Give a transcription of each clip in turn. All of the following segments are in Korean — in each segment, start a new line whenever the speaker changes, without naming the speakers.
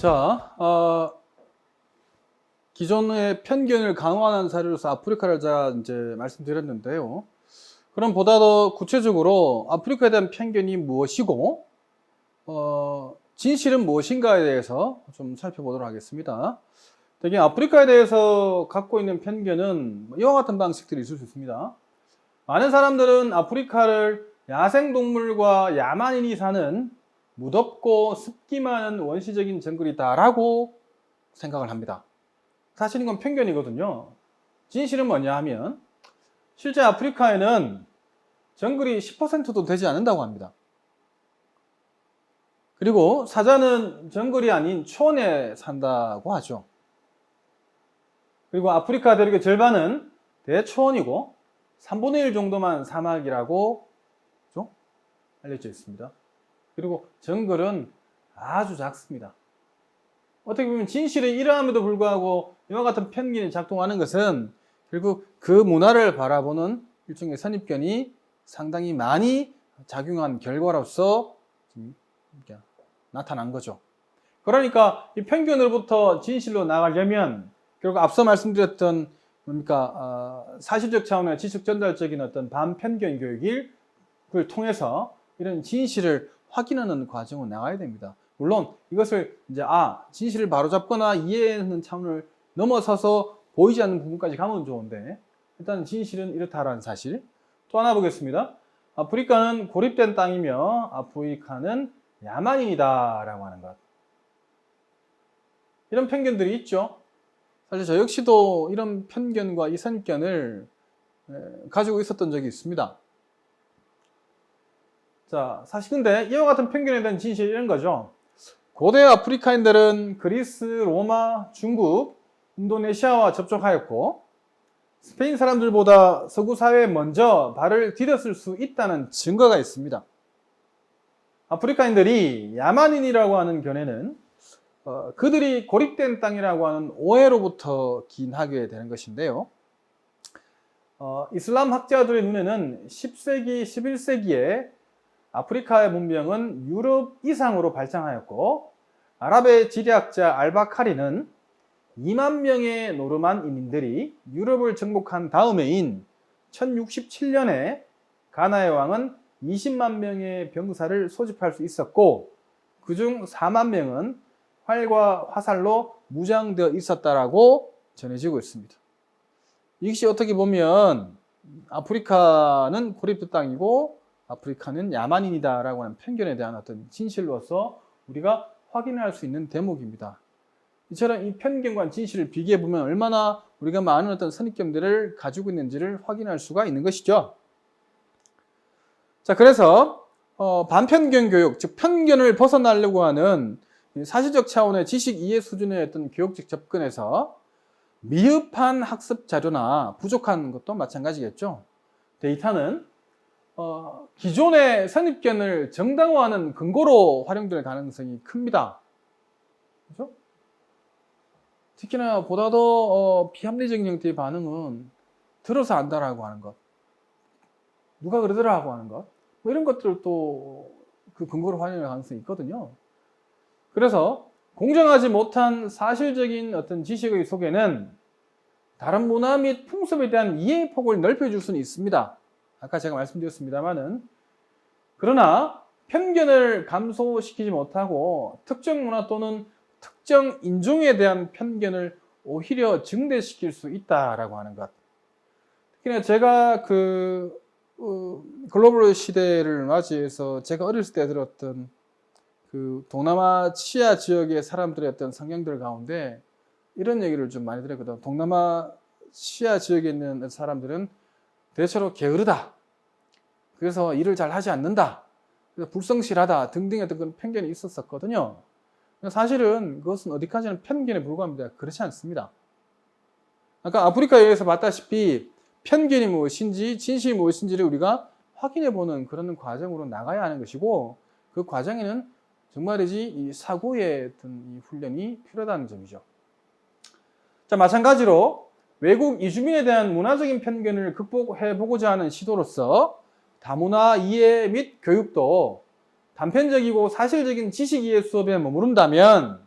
자, 기존의 편견을 강화하는 사례로서 아프리카를 제가 이제 말씀드렸는데요. 그럼 보다 더 구체적으로 아프리카에 대한 편견이 무엇이고, 진실은 무엇인가에 대해서 좀 살펴보도록 하겠습니다. 대개 아프리카에 대해서 갖고 있는 편견은 이와 같은 방식들이 있을 수 있습니다. 많은 사람들은 아프리카를 야생동물과 야만인이 사는 무덥고 습기 많은 원시적인 정글이다라고 생각을 합니다. 사실 이건 편견이거든요. 진실은 뭐냐 하면 실제 아프리카에는 정글이 10%도 되지 않는다고 합니다. 그리고 사자는 정글이 아닌 초원에 산다고 하죠. 그리고 아프리카 대륙의 절반은 대초원이고 3분의 1 정도만 사막이라고 알려져 있습니다. 그리고 정글은 아주 작습니다. 어떻게 보면 진실은 이러함에도 불구하고 이와 같은 편견이 작동하는 것은 결국 그 문화를 바라보는 일종의 선입견이 상당히 많이 작용한 결과로서 나타난 거죠. 그러니까 이 편견으로부터 진실로 나가려면 결국 앞서 말씀드렸던 사실적 차원의 지식 전달적인 어떤 반편견 교육을 통해서 이런 진실을 확인하는 과정으로 나가야 됩니다. 물론 이것을 이제 진실을 바로잡거나 이해하는 차원을 넘어서서 보이지 않는 부분까지 가면 좋은데 일단 진실은 이렇다라는 사실. 또 하나 보겠습니다. 아프리카는 고립된 땅이며 아프리카는 야만인이다 라고 하는 것. 이런 편견들이 있죠. 사실 저 역시도 이런 편견과 이 선견을 가지고 있었던 적이 있습니다. 자, 사실 근데 이와 같은 편견에 대한 진실이 이런 거죠. 고대 아프리카인들은 그리스, 로마, 중국, 인도네시아와 접촉하였고 스페인 사람들보다 서구 사회에 먼저 발을 디뎠을 수 있다는 증거가 있습니다. 아프리카인들이 야만인이라고 하는 견해는 그들이 고립된 땅이라고 하는 오해로부터 기인하게 되는 것인데요. 이슬람 학자들의 눈에는 10세기, 11세기에 아프리카의 문명은 유럽 이상으로 발전하였고 아랍의 지리학자 알바카리는 2만 명의 노르만 이민들이 유럽을 정복한 다음해인 1067년에 가나의 왕은 20만 명의 병사를 소집할 수 있었고 그중 4만 명은 활과 화살로 무장되어 있었다라고 전해지고 있습니다. 이것이 어떻게 보면 아프리카는 고립된 땅이고 아프리카는 야만인이다라고 하는 편견에 대한 어떤 진실로서 우리가 확인할 수 있는 대목입니다. 이처럼 이 편견과 진실을 비교해보면 얼마나 우리가 많은 어떤 선입견들을 가지고 있는지를 확인할 수가 있는 것이죠. 자, 그래서 반편견 교육, 즉 편견을 벗어나려고 하는 사실적 차원의 지식 이해 수준의 어떤 교육적 접근에서 미흡한 학습 자료나 부족한 것도 마찬가지겠죠. 데이터는 기존의 선입견을 정당화하는 근거로 활용될 가능성이 큽니다. 그렇죠? 특히나 보다 더 비합리적인 형태의 반응은 들어서 안다라고 하는 것, 누가 그러더라고 하는 것, 뭐 이런 것들도 그 근거로 활용될 가능성이 있거든요. 그래서 공정하지 못한 사실적인 어떤 지식의 속에는 다른 문화 및 풍습에 대한 이해의 폭을 넓혀줄 수는 있습니다. 아까 제가 말씀드렸습니다만은 그러나 편견을 감소시키지 못하고 특정 문화 또는 특정 인종에 대한 편견을 오히려 증대시킬 수 있다라고 하는 것. 특히나 제가 글로벌 시대를 맞이해서 제가 어렸을 때 들었던 그 동남아 치아 지역의 사람들의 어떤 성향들 가운데 이런 얘기를 좀 많이 들었거든요. 동남아 치아 지역에 있는 사람들은 대체로 게으르다. 그래서 일을 잘 하지 않는다. 그래서 불성실하다 등등의 어떤 그런 편견이 있었거든요. 사실은 그것은 어디까지나 편견에 불과합니다. 그렇지 않습니다. 아까 아프리카에서 봤다시피 편견이 무엇인지 진실이 무엇인지를 우리가 확인해보는 그런 과정으로 나가야 하는 것이고 그 과정에는 정말이지 이 사고의 어떤 이 훈련이 필요하다는 점이죠. 자, 마찬가지로 외국 이주민에 대한 문화적인 편견을 극복해보고자 하는 시도로서 다문화 이해 및 교육도 단편적이고 사실적인 지식 이해 수업에 머무른다면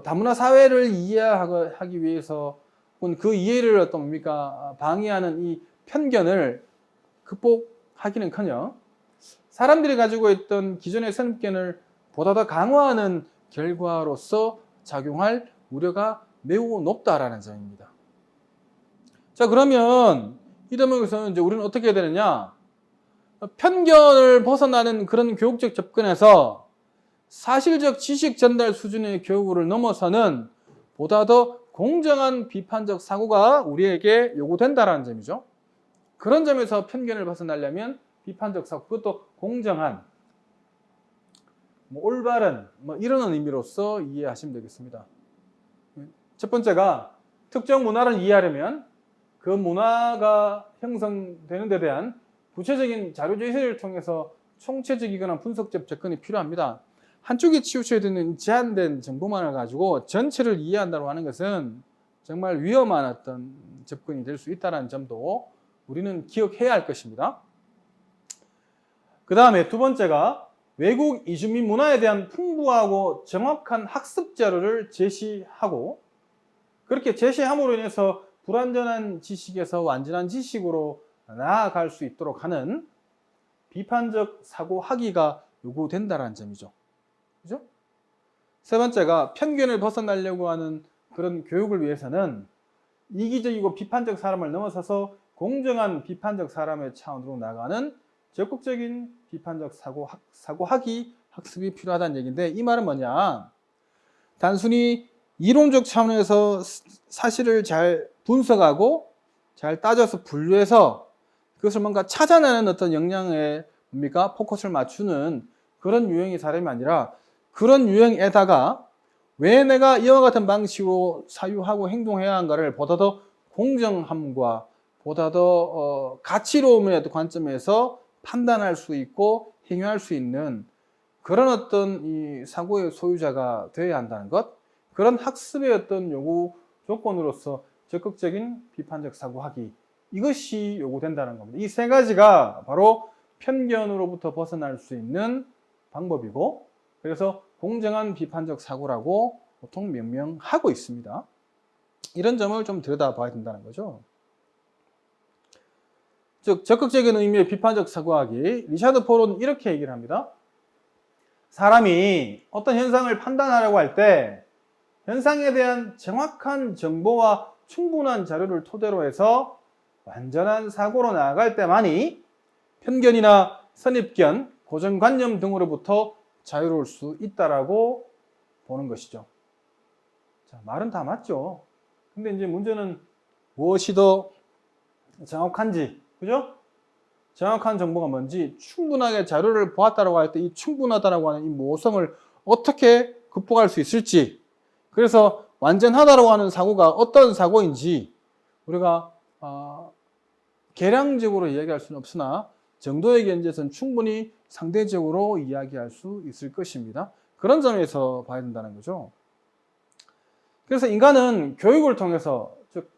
다문화 사회를 이해하기 위해서 혹은 그 이해를 어떤 뭡니까 방해하는 이 편견을 극복하기는커녕 사람들이 가지고 있던 기존의 선입견을 보다 더 강화하는 결과로서 작용할 우려가 매우 높다라는 점입니다. 자, 그러면 이 대목에서는 이제 우리는 어떻게 해야 되느냐? 편견을 벗어나는 그런 교육적 접근에서 사실적 지식 전달 수준의 교육을 넘어서는 보다 더 공정한 비판적 사고가 우리에게 요구된다라는 점이죠. 그런 점에서 편견을 벗어나려면 비판적 사고, 그것도 공정한, 올바른 이런 의미로서 이해하시면 되겠습니다. 첫 번째가 특정 문화를 이해하려면 그 문화가 형성되는 데 대한 구체적인 자료 제시를 통해서 총체적이거나 분석적 접근이 필요합니다. 한쪽에 치우쳐야 되는 제한된 정보만을 가지고 전체를 이해한다고 하는 것은 정말 위험한 어떤 접근이 될 수 있다는 점도 우리는 기억해야 할 것입니다. 그 다음에 두 번째가 외국 이주민 문화에 대한 풍부하고 정확한 학습 자료를 제시하고 그렇게 제시함으로 인해서 불완전한 지식에서 완전한 지식으로 나아갈 수 있도록 하는 비판적 사고하기가 요구된다는 점이죠. 그죠? 세 번째가 편견을 벗어나려고 하는 그런 교육을 위해서는 이기적이고 비판적 사람을 넘어서서 공정한 비판적 사람의 차원으로 나가는 적극적인 비판적 사고하기 학습이 필요하다는 얘기인데 이 말은 뭐냐? 단순히 이론적 차원에서 사실을 잘 분석하고 잘 따져서 분류해서 그것을 뭔가 찾아내는 어떤 역량에 뭡니까? 포커스를 맞추는 그런 유형의 사람이 아니라 그런 유형에다가 왜 내가 이와 같은 방식으로 사유하고 행동해야 한가를 보다 더 공정함과 보다 더 가치로움의 관점에서 판단할 수 있고 행위할 수 있는 그런 어떤 이 사고의 소유자가 되어야 한다는 것, 그런 학습의 어떤 요구 조건으로서 적극적인 비판적 사고하기, 이것이 요구된다는 겁니다. 이 세 가지가 바로 편견으로부터 벗어날 수 있는 방법이고, 그래서 공정한 비판적 사고라고 보통 명명하고 있습니다. 이런 점을 좀 들여다봐야 된다는 거죠. 즉 적극적인 의미의 비판적 사고하기, 리차드 폴은 이렇게 얘기를 합니다. 사람이 어떤 현상을 판단하려고 할 때 현상에 대한 정확한 정보와 충분한 자료를 토대로 해서 완전한 사고로 나아갈 때만이 편견이나 선입견, 고정관념 등으로부터 자유로울 수 있다라고 보는 것이죠. 자, 말은 다 맞죠. 근데 이제 문제는 무엇이 더 정확한지, 그죠? 정확한 정보가 뭔지 충분하게 자료를 보았다라고 할 때 이 충분하다라고 하는 이 모성을 어떻게 극복할 수 있을지, 그래서 완전하다라고 하는 사고가 어떤 사고인지 우리가 계량적으로 이야기할 수는 없으나 정도의 견지에서는 충분히 상대적으로 이야기할 수 있을 것입니다. 그런 점에서 봐야 된다는 거죠. 그래서 인간은 교육을 통해서 즉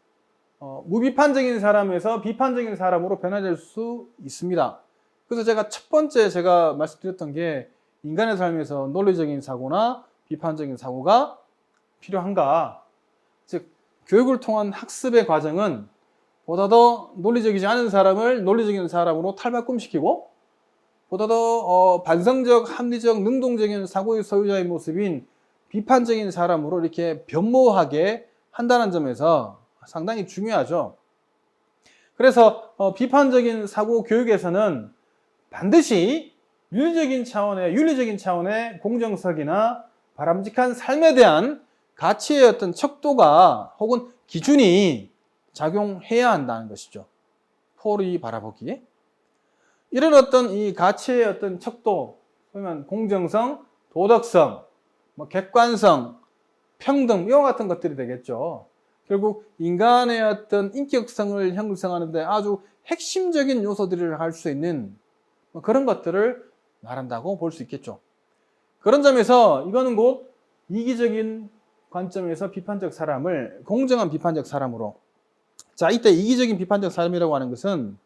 무비판적인 사람에서 비판적인 사람으로 변화될 수 있습니다. 그래서 제가 첫 번째 제가 말씀드렸던 게 인간의 삶에서 논리적인 사고나 비판적인 사고가 필요한가? 즉 교육을 통한 학습의 과정은 보다 더 논리적이지 않은 사람을 논리적인 사람으로 탈바꿈시키고 보다 더 반성적, 합리적, 능동적인 사고의 소유자의 모습인 비판적인 사람으로 이렇게 변모하게 한다는 점에서 상당히 중요하죠. 그래서 비판적인 사고 교육에서는 반드시 윤리적인 차원의 공정성이나 바람직한 삶에 대한 가치의 어떤 척도가 혹은 기준이 작용해야 한다는 것이죠. 폴이 바라보기에. 이런 어떤 이 가치의 어떤 척도, 그러면 공정성, 도덕성, 객관성, 평등, 이와 같은 것들이 되겠죠. 결국 인간의 어떤 인격성을 형성하는 데 아주 핵심적인 요소들을 할 수 있는 그런 것들을 말한다고 볼 수 있겠죠. 그런 점에서 이거는 곧 이기적인 관점에서 비판적 사람을 공정한 비판적 사람으로, 자, 이때 이기적인 비판적 사람이라고 하는 것은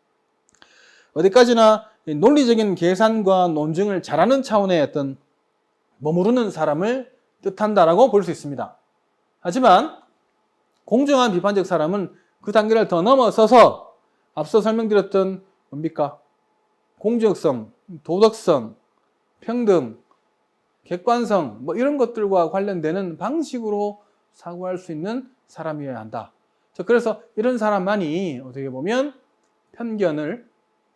어디까지나 논리적인 계산과 논증을 잘하는 차원의 어떤 머무르는 사람을 뜻한다라고 볼 수 있습니다. 하지만 공정한 비판적 사람은 그 단계를 더 넘어서서 앞서 설명드렸던 뭡니까? 공정성, 도덕성, 평등, 객관성 뭐 이런 것들과 관련되는 방식으로 사고할 수 있는 사람이어야 한다. 그래서 이런 사람만이 어떻게 보면 편견을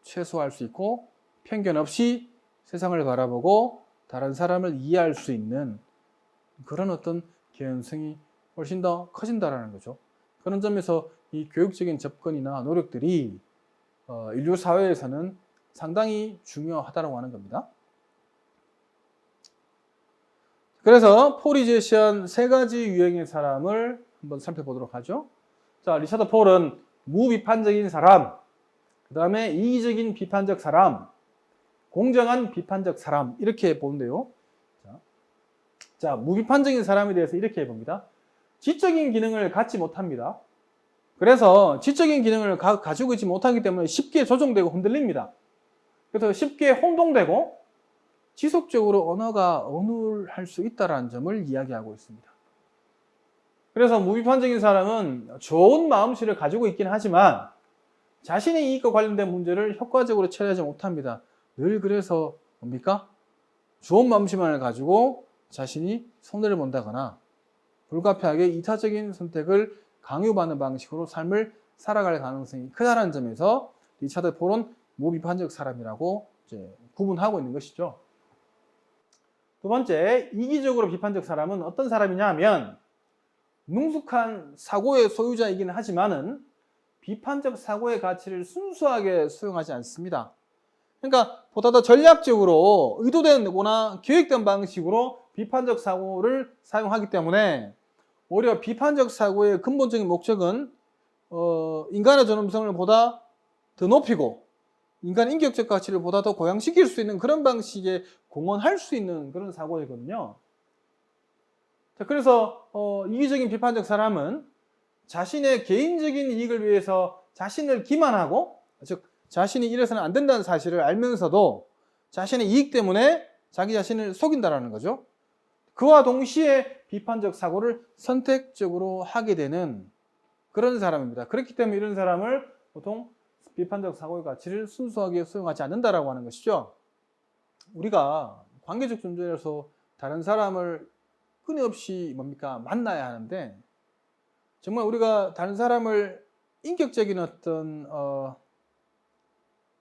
최소화할 수 있고 편견 없이 세상을 바라보고 다른 사람을 이해할 수 있는 그런 어떤 개연성이 훨씬 더 커진다라는 거죠. 그런 점에서 이 교육적인 접근이나 노력들이 인류 사회에서는 상당히 중요하다고 하는 겁니다. 그래서 폴이 제시한 세 가지 유형의 사람을 한번 살펴보도록 하죠. 자, 리차드 폴은 무비판적인 사람, 그 다음에 이기적인 비판적 사람, 공정한 비판적 사람 이렇게 보는데요. 자, 무비판적인 사람에 대해서 이렇게 봅니다. 지적인 기능을 갖지 못합니다. 그래서 지적인 기능을 가지고 있지 못하기 때문에 쉽게 조종되고 흔들립니다. 그래서 쉽게 혼동되고 지속적으로 언어가 어눌할 수 있다는 점을 이야기하고 있습니다. 그래서 무비판적인 사람은 좋은 마음씨를 가지고 있긴 하지만 자신의 이익과 관련된 문제를 효과적으로 처리하지 못합니다. 늘 그래서 뭡니까? 좋은 마음씨만을 가지고 자신이 손해를 본다거나 불가피하게 이타적인 선택을 강요받는 방식으로 삶을 살아갈 가능성이 크다는 점에서 리차드 폴은 무비판적 사람이라고 이제 구분하고 있는 것이죠. 두 번째, 이기적으로 비판적 사람은 어떤 사람이냐 하면 능숙한 사고의 소유자이긴 하지만은 비판적 사고의 가치를 순수하게 수용하지 않습니다. 그러니까 보다 더 전략적으로 의도되거나 계획된 방식으로 비판적 사고를 사용하기 때문에 오히려 비판적 사고의 근본적인 목적은 인간의 존엄성을 보다 더 높이고 인간 인격적 가치를 보다 더 고양시킬 수 있는 그런 방식에 공헌할 수 있는 그런 사고이거든요. 자, 그래서 이기적인 비판적 사람은 자신의 개인적인 이익을 위해서 자신을 기만하고, 즉 자신이 이래서는 안 된다는 사실을 알면서도 자신의 이익 때문에 자기 자신을 속인다라는 거죠. 그와 동시에 비판적 사고를 선택적으로 하게 되는 그런 사람입니다. 그렇기 때문에 이런 사람을 보통 비판적 사고의 가치를 순수하게 수용하지 않는다라고 하는 것이죠. 우리가 관계적 존재로서 다른 사람을 끊임없이 뭡니까? 만나야 하는데 정말 우리가 다른 사람을 인격적인 어떤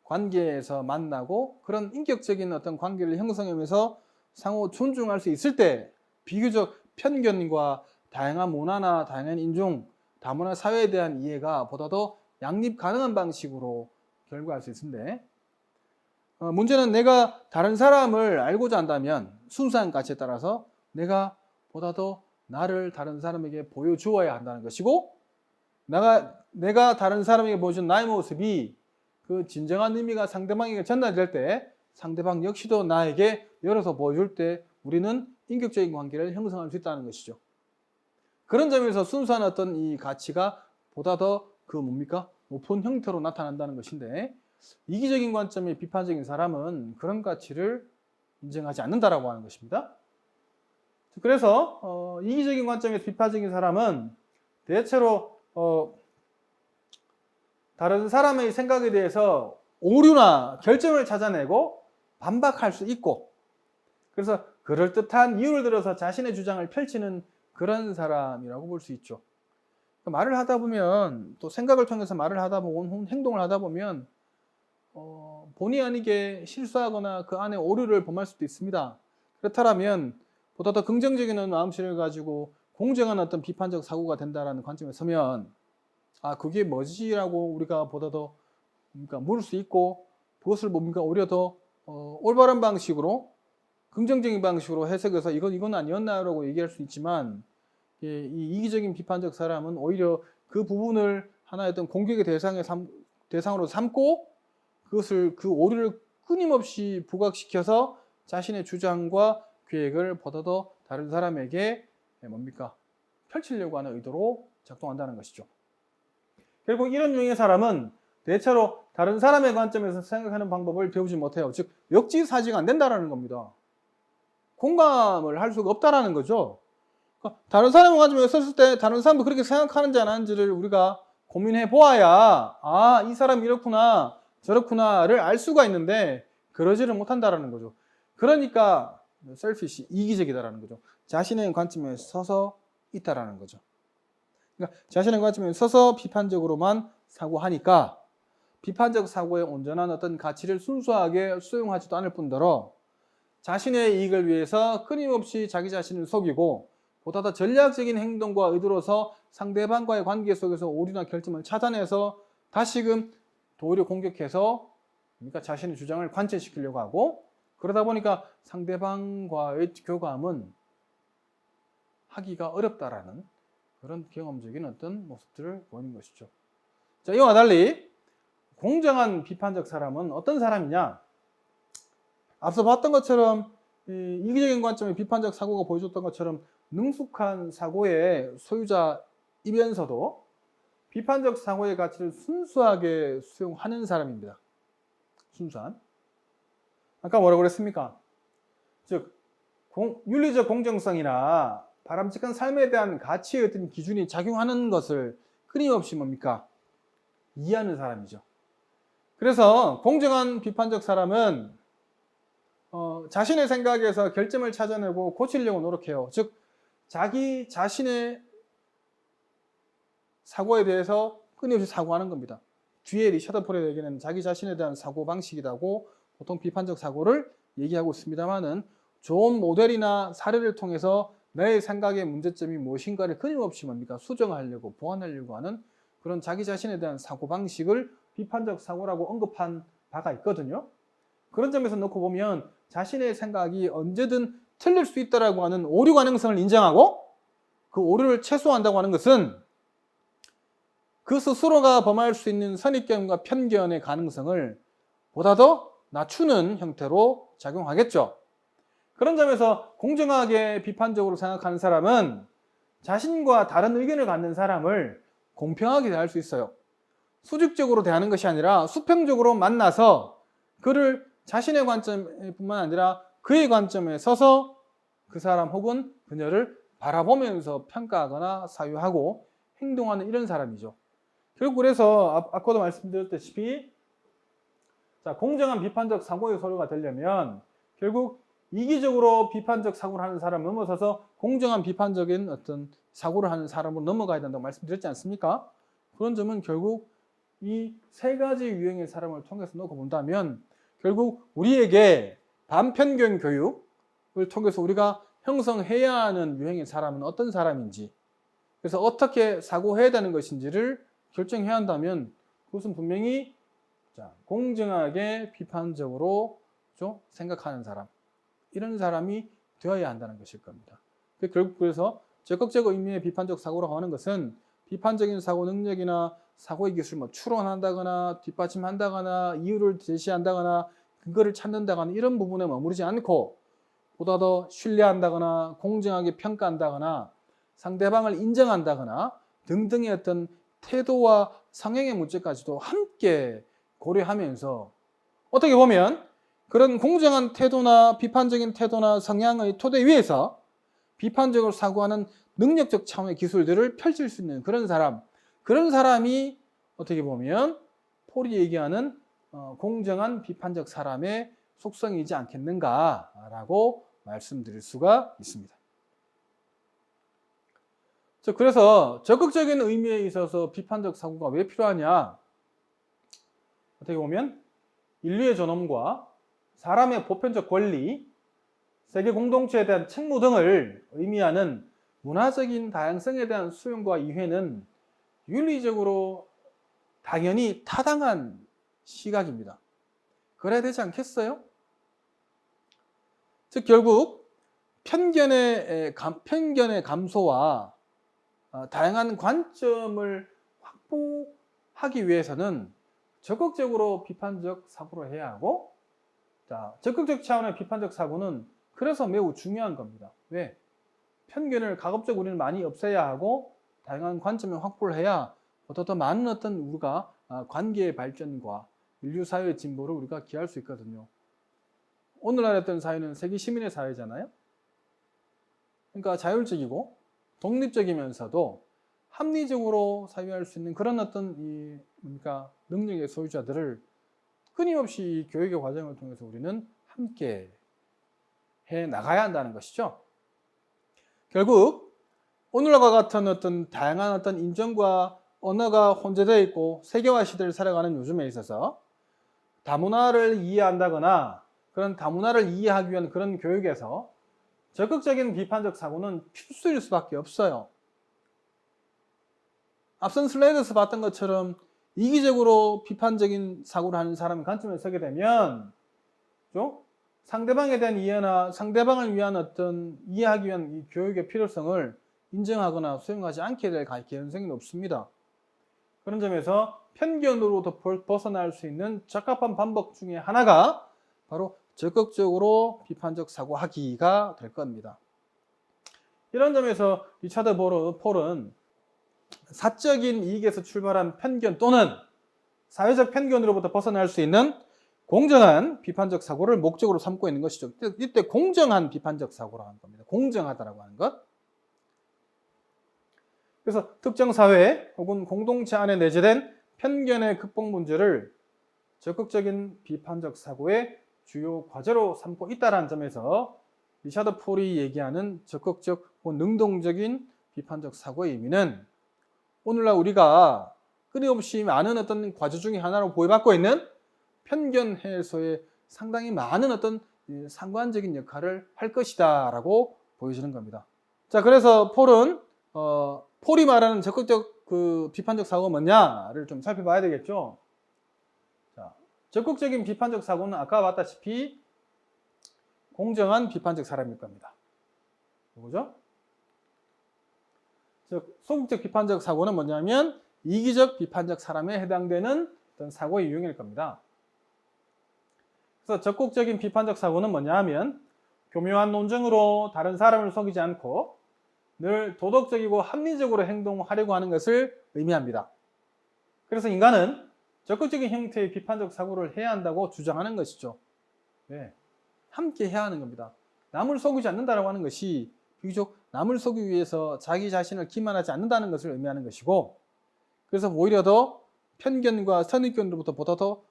관계에서 만나고 그런 인격적인 어떤 관계를 형성하면서 상호 존중할 수 있을 때 비교적 편견과 다양한 문화나 다양한 인종, 다문화 사회에 대한 이해가 보다 더 양립 가능한 방식으로 결과할 수 있는데 문제는 내가 다른 사람을 알고자 한다면 순수한 가치에 따라서 내가 보다 더 나를 다른 사람에게 보여주어야 한다는 것이고 내가 다른 사람에게 보여준 나의 모습이 그 진정한 의미가 상대방에게 전달될 때 상대방 역시도 나에게 열어서 보여줄 때 우리는 인격적인 관계를 형성할 수 있다는 것이죠. 그런 점에서 순수한 어떤 이 가치가 보다 더 그 뭡니까? 높은 형태로 나타난다는 것인데 이기적인 관점의 비판적인 사람은 그런 가치를 인정하지 않는다라고 하는 것입니다. 그래서 이기적인 관점의 비판적인 사람은 대체로 다른 사람의 생각에 대해서 오류나 결점을 찾아내고 반박할 수 있고 그래서 그럴듯한 이유를 들어서 자신의 주장을 펼치는 그런 사람이라고 볼 수 있죠. 말을 하다 보면 또 생각을 통해서 말을 하다 보면 행동을 하다 보면 본의 아니게 실수하거나 그 안에 오류를 범할 수도 있습니다. 그렇다면 보다 더 긍정적인 마음씨를 가지고 공정한 어떤 비판적 사고가 된다는 관점에 서면 그게 뭐지라고 우리가 보다 더 물을 수 있고 그것을 오히려 더 올바른 방식으로 긍정적인 방식으로 해석해서 이건 아니었나라고 얘기할 수 있지만 이 이기적인 비판적 사람은 오히려 그 부분을 하나의 어떤 공격의 대상으로 삼고 그것을 그 오류를 끊임없이 부각시켜서 자신의 주장과 계획을 보다 더 다른 사람에게 펼치려고 하는 의도로 작동한다는 것이죠. 결국 이런 유형의 사람은 대체로 다른 사람의 관점에서 생각하는 방법을 배우지 못해요. 즉 역지사지가 안 된다는 겁니다. 공감을 할 수가 없다라는 거죠. 그러니까 다른 사람의 관점에서 썼을 때 다른 사람도 그렇게 생각하는지 안 하는지를 우리가 고민해 보아야 이 사람이 이렇구나 저렇구나를 알 수가 있는데 그러지를 못한다라는 거죠. 그러니까 셀피시, 이기적이다라는 거죠. 자신의 관점에 서서 있다라는 거죠. 그러니까 자신의 관점에 서서 비판적으로만 사고하니까 비판적 사고의 온전한 어떤 가치를 순수하게 수용하지도 않을 뿐더러 자신의 이익을 위해서 끊임없이 자기 자신을 속이고 보다 더 전략적인 행동과 의도로서 상대방과의 관계 속에서 오류나 결점을 찾아내서 다시금 도리어 공격해서 그러니까 자신의 주장을 관철시키려고 하고 그러다 보니까 상대방과의 교감은 하기가 어렵다라는 그런 경험적인 어떤 모습들을 보이는 것이죠. 자, 이와 달리 공정한 비판적 사람은 어떤 사람이냐? 앞서 봤던 것처럼 이기적인 관점의 비판적 사고가 보여줬던 것처럼 능숙한 사고의 소유자이면서도 비판적 사고의 가치를 순수하게 수용하는 사람입니다. 순수한. 아까 뭐라고 그랬습니까? 즉 윤리적 공정성이나 바람직한 삶에 대한 가치의 어떤 기준이 작용하는 것을 끊임없이 뭡니까? 이해하는 사람이죠. 그래서 공정한 비판적 사람은 자신의 생각에서 결점을 찾아내고 고치려고 노력해요. 즉 자기 자신의 사고에 대해서 끊임없이 사고하는 겁니다. 뒤에 리차드 폴의 얘기는 자기 자신에 대한 사고 방식이라고 보통 비판적 사고를 얘기하고 있습니다만은 좋은 모델이나 사례를 통해서 내 생각의 문제점이 무엇인가를 끊임없이 뭡니까? 수정하려고 보완하려고 하는 그런 자기 자신에 대한 사고 방식을 비판적 사고라고 언급한 바가 있거든요. 그런 점에서 놓고 보면 자신의 생각이 언제든 틀릴 수 있다라고 하는 오류 가능성을 인정하고 그 오류를 최소화한다고 하는 것은 그 스스로가 범할 수 있는 선입견과 편견의 가능성을 보다 더 낮추는 형태로 작용하겠죠. 그런 점에서 공정하게 비판적으로 생각하는 사람은 자신과 다른 의견을 갖는 사람을 공평하게 대할 수 있어요. 수직적으로 대하는 것이 아니라 수평적으로 만나서 그를 자신의 관점뿐만 아니라 그의 관점에 서서 그 사람 혹은 그녀를 바라보면서 평가하거나 사유하고 행동하는 이런 사람이죠. 결국 그래서 아까도 말씀드렸다시피 공정한 비판적 사고의 소료가 되려면 결국 이기적으로 비판적 사고를 하는 사람을 넘어서서 공정한 비판적인 어떤 사고를 하는 사람으로 넘어가야 된다고 말씀드렸지 않습니까? 그런 점은 결국 이 세 가지 유형의 사람을 통해서 놓고 본다면 결국 우리에게 반편견 교육을 통해서 우리가 형성해야 하는 유형의 사람은 어떤 사람인지 그래서 어떻게 사고해야 되는 것인지를 결정해야 한다면 그것은 분명히 공정하게 비판적으로 생각하는 사람 이런 사람이 되어야 한다는 것일 겁니다. 결국 그래서 적극적 의미의 비판적 사고라고 하는 것은 비판적인 사고 능력이나 사고의 기술 추론한다거나 뒷받침한다거나 이유를 제시한다거나 근거를 찾는다거나 이런 부분에 머무르지 않고 보다 더 신뢰한다거나 공정하게 평가한다거나 상대방을 인정한다거나 등등의 어떤 태도와 성향의 문제까지도 함께 고려하면서 어떻게 보면 그런 공정한 태도나 비판적인 태도나 성향의 토대 위에서 비판적으로 사고하는 능력적 차원의 기술들을 펼칠 수 있는 그런 사람이 어떻게 보면 폴이 얘기하는 공정한 비판적 사람의 속성이지 않겠는가라고 말씀드릴 수가 있습니다. 그래서 적극적인 의미에 있어서 비판적 사고가 왜 필요하냐? 어떻게 보면 인류의 존엄과 사람의 보편적 권리, 세계 공동체에 대한 책무 등을 의미하는 문화적인 다양성에 대한 수용과 이해는 윤리적으로 당연히 타당한 시각입니다. 그래야 되지 않겠어요? 즉 결국 편견의 감소와 다양한 관점을 확보하기 위해서는 적극적으로 비판적 사고를 해야 하고 적극적 차원의 비판적 사고는 그래서 매우 중요한 겁니다. 왜? 편견을 가급적 우리는 많이 없애야 하고 다양한 관점을 확보를 해야 보다 더 많은 어떤 우리가 관계의 발전과 인류 사회의 진보를 우리가 기할 수 있거든요. 오늘날 어떤 사회는 세계 시민의 사회잖아요. 그러니까 자율적이고 독립적이면서도 합리적으로 사유할 수 있는 그런 어떤 그러니까 능력의 소유자들을 끊임없이 교육의 과정을 통해서 우리는 함께 해 나가야 한다는 것이죠. 결국 오늘과 같은 어떤 다양한 어떤 인정과 언어가 혼재되어 있고 세계화 시대를 살아가는 요즘에 있어서 다문화를 이해한다거나 그런 다문화를 이해하기 위한 그런 교육에서 적극적인 비판적 사고는 필수일 수밖에 없어요. 앞선 슬라이드에서 봤던 것처럼 이기적으로 비판적인 사고를 하는 사람의 관점에 서게 되면 좀 상대방에 대한 이해나 상대방을 위한 어떤 이해하기 위한 이 교육의 필요성을 인정하거나 수용하지 않게 될 가능성이 높습니다. 그런 점에서 편견으로부터 벗어날 수 있는 적합한 방법 중에 하나가 바로 적극적으로 비판적 사고하기가 될 겁니다. 이런 점에서 리차드 폴은 사적인 이익에서 출발한 편견 또는 사회적 편견으로부터 벗어날 수 있는 공정한 비판적 사고를 목적으로 삼고 있는 것이죠. 이때 공정한 비판적 사고라고 하는 겁니다. 공정하다라고 하는 것. 그래서 특정 사회 혹은 공동체 안에 내재된 편견의 극복 문제를 적극적인 비판적 사고의 주요 과제로 삼고 있다는 점에서 리차드 폴이 얘기하는 적극적 혹은 능동적인 비판적 사고의 의미는 오늘날 우리가 끊임없이 많은 어떤 과제 중에 하나로 보호받고 있는 편견 해소에 상당히 많은 어떤 상관적인 역할을 할 것이다 라고 보여지는 겁니다. 자, 그래서 폴은 폴이 말하는 적극적 그 비판적 사고가 뭐냐를 좀 살펴봐야 되겠죠. 자, 적극적인 비판적 사고는 아까 봤다시피 공정한 비판적 사람일 겁니다. 뭐죠? 즉, 소극적 비판적 사고는 뭐냐면 이기적 비판적 사람에 해당되는 어떤 사고의 유형일 겁니다. 그래서 적극적인 비판적 사고는 뭐냐 하면 교묘한 논증으로 다른 사람을 속이지 않고 늘 도덕적이고 합리적으로 행동하려고 하는 것을 의미합니다. 그래서 인간은 적극적인 형태의 비판적 사고를 해야 한다고 주장하는 것이죠. 네. 함께 해야 하는 겁니다. 남을 속이지 않는다라고 하는 것이 비교적 남을 속이기 위해서 자기 자신을 기만하지 않는다는 것을 의미하는 것이고, 그래서 오히려 더 편견과 선입견으로부터 보다 더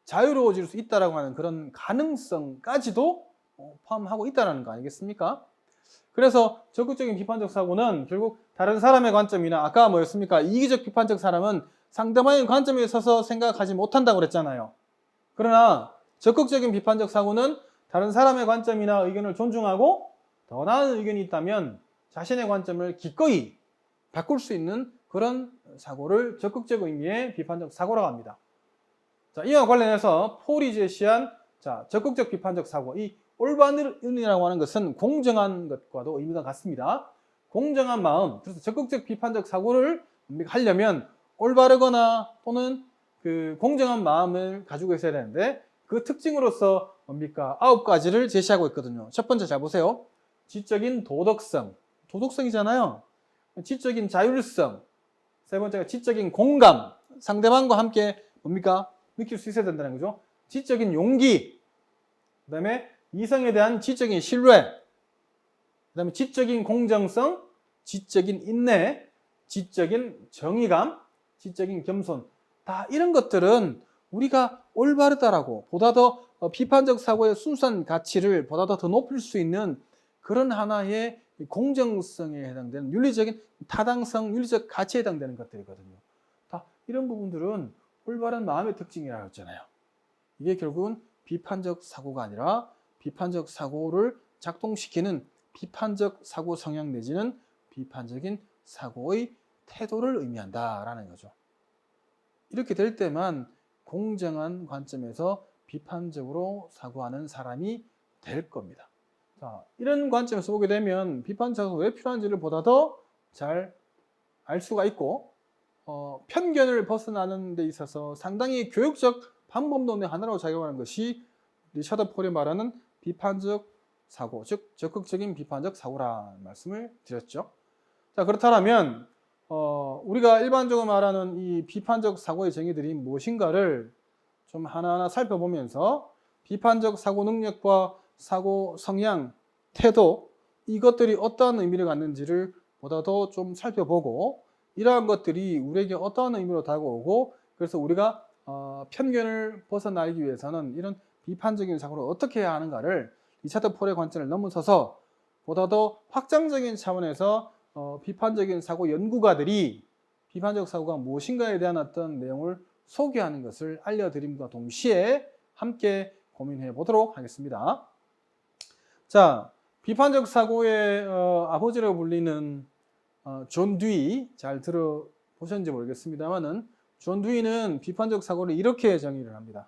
자유로워질 수 있다라고 하는 그런 가능성까지도 포함하고 있다는 거 아니겠습니까? 그래서 적극적인 비판적 사고는 결국 다른 사람의 관점이나 아까 뭐였습니까? 이기적 비판적 사람은 상대방의 관점에 서서 생각하지 못한다고 그랬잖아요. 그러나 적극적인 비판적 사고는 다른 사람의 관점이나 의견을 존중하고 더 나은 의견이 있다면 자신의 관점을 기꺼이 바꿀 수 있는 그런 사고를 적극적 의미의 비판적 사고라고 합니다. 자, 이와 관련해서 폴이 제시한 적극적 비판적 사고, 이 올바른이라고 하는 것은 공정한 것과도 의미가 같습니다. 공정한 마음, 그래서 적극적 비판적 사고를 하려면 올바르거나 또는 그 공정한 마음을 가지고 있어야 되는데 그 특징으로서 뭡니까? 9가지를 제시하고 있거든요. 첫 번째 잘 보세요. 지적인 도덕성, 도덕성이잖아요. 지적인 자율성, 세 번째가 지적인 공감, 상대방과 함께 뭡니까? 느낄 수 있어야 된다는 거죠. 지적인 용기, 그 다음에 이성에 대한 지적인 신뢰, 그 다음에 지적인 공정성, 지적인 인내, 지적인 정의감, 지적인 겸손. 다 이런 것들은 우리가 올바르다라고 보다 더 비판적 사고의 순수한 가치를 보다 더 높일 수 있는 그런 하나의 공정성에 해당되는 윤리적인 타당성, 윤리적 가치에 해당되는 것들이거든요. 다 이런 부분들은 올바른 마음의 특징이라고 했잖아요. 이게 결국은 비판적 사고가 아니라 비판적 사고를 작동시키는 비판적 사고 성향 내지는 비판적인 사고의 태도를 의미한다라는 거죠. 이렇게 될 때만 공정한 관점에서 비판적으로 사고하는 사람이 될 겁니다. 자, 이런 관점에서 보게 되면 비판적 사고가 왜 필요한지를 보다 더 잘 알 수가 있고 편견을 벗어나는 데 있어서 상당히 교육적 방법론의 하나로 작용하는 것이 리차드 폴이 말하는 비판적 사고, 즉 적극적인 비판적 사고라는 말씀을 드렸죠. 자, 그렇다면 우리가 일반적으로 말하는 이 비판적 사고의 정의들이 무엇인가를 좀 하나하나 살펴보면서 비판적 사고 능력과 사고 성향, 태도, 이것들이 어떠한 의미를 갖는지를 보다 더 좀 살펴보고 이러한 것들이 우리에게 어떠한 의미로 다가오고 그래서 우리가 편견을 벗어나기 위해서는 이런 비판적인 사고를 어떻게 해야 하는가를 리차드 폴의 관점을 넘어서서 보다 더 확장적인 차원에서 비판적인 사고 연구가들이 비판적 사고가 무엇인가에 대한 어떤 내용을 소개하는 것을 알려드림과 동시에 함께 고민해 보도록 하겠습니다. 자, 비판적 사고의 아버지라고 불리는 존 듀이, 잘 들어보셨는지 모르겠습니다만은 존 듀이는 비판적 사고를 이렇게 정의를 합니다.